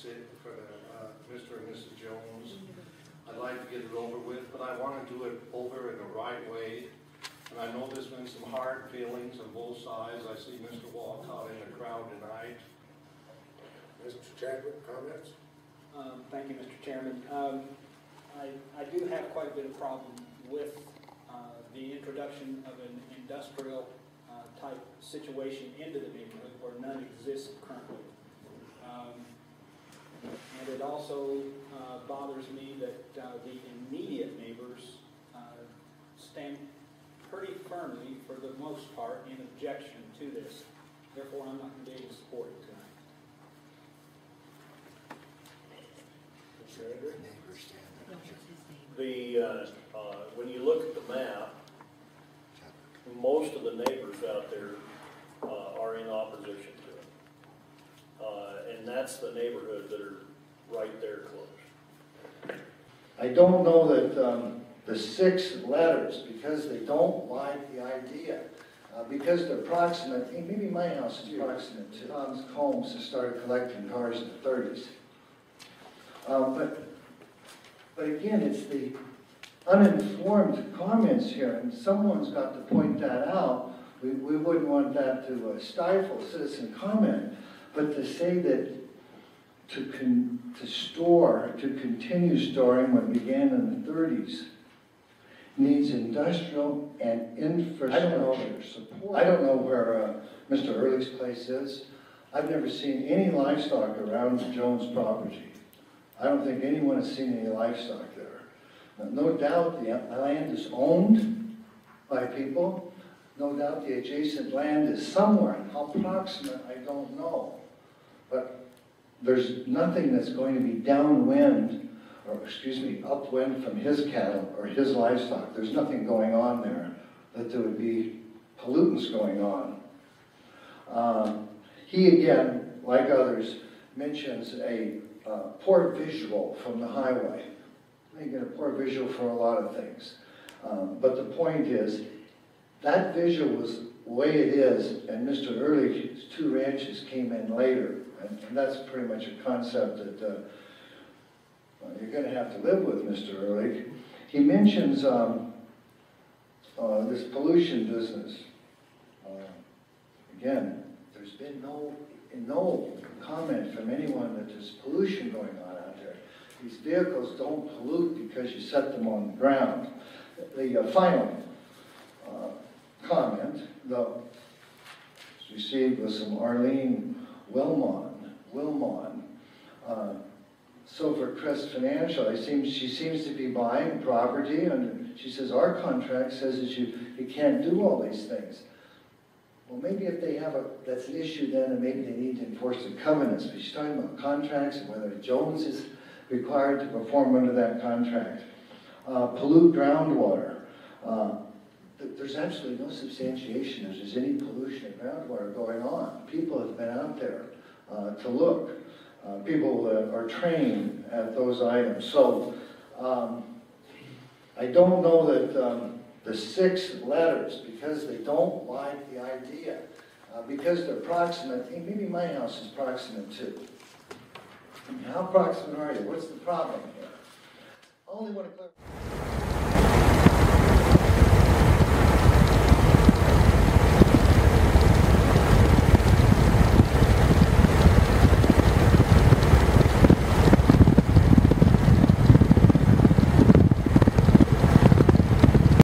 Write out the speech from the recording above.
Mr. and Mrs. Jones. I'd like to get it over with, but I want to do it over in the right way. And I know there's been some hard feelings on both sides. I see Mr. Walcott in the crowd tonight. Mr. Chadwick, comments? Thank you, Mr. Chairman. I do have quite a bit of problem with the introduction of an industrial type situation into the neighborhood where none exists currently. And it also bothers me that the immediate neighbors stand pretty firmly, for the most part, in objection to this. Therefore, I'm not going to be able to support it tonight. When you look at the map, most of the neighbors out there are in opposition to it. And that's the neighborhood that are right there close. I don't know that the 6 letters, because they don't like the idea, because they're proximate, maybe my house is proximate to Tom's Combs that started collecting cars in the 30s. But again, it's the uninformed comments here, and someone's got to point that out. We wouldn't want that to stifle citizen comment, but to say that to continue storing what began in the 30s needs industrial and infrastructure support. I don't know where Mr. Early's place is. I've never seen any livestock around the Jones property. I don't think anyone has seen any livestock there. No doubt the land is owned by people. No doubt the adjacent land is somewhere. How proximate, I don't know. But there's nothing that's going to be downwind, or excuse me, upwind from his cattle or his livestock. There's nothing going on there that there would be pollutants going on. He again, like others, mentions a poor visual from the highway. You get a poor visual for a lot of things. But the point is, that visual was the way it is, and Mr. Early's 2 ranches came in later. And that's pretty much a concept that you're going to have to live with, Mr. Early. He mentions this pollution business. Again, there's been no comment from anyone that there's pollution going on out there. These vehicles don't pollute because you set them on the ground. The final comment, though, was received was from Arlene Wilmon, Silvercrest Financial. She seems to be buying property, and she says our contract says that you can't do all these things. Well, maybe if they have that's an issue then, and maybe they need to enforce the covenants. But she's talking about contracts and whether Jones is required to perform under that contract. Pollute groundwater. There's absolutely no substantiation that there's any pollution of groundwater going on. People have been out there to look. People are trained at those items. So I don't know that the 6 letters, because they don't like the idea, because they're proximate, maybe my house is proximate too. I mean, how proximate are you? What's the problem here? I only want to clarify.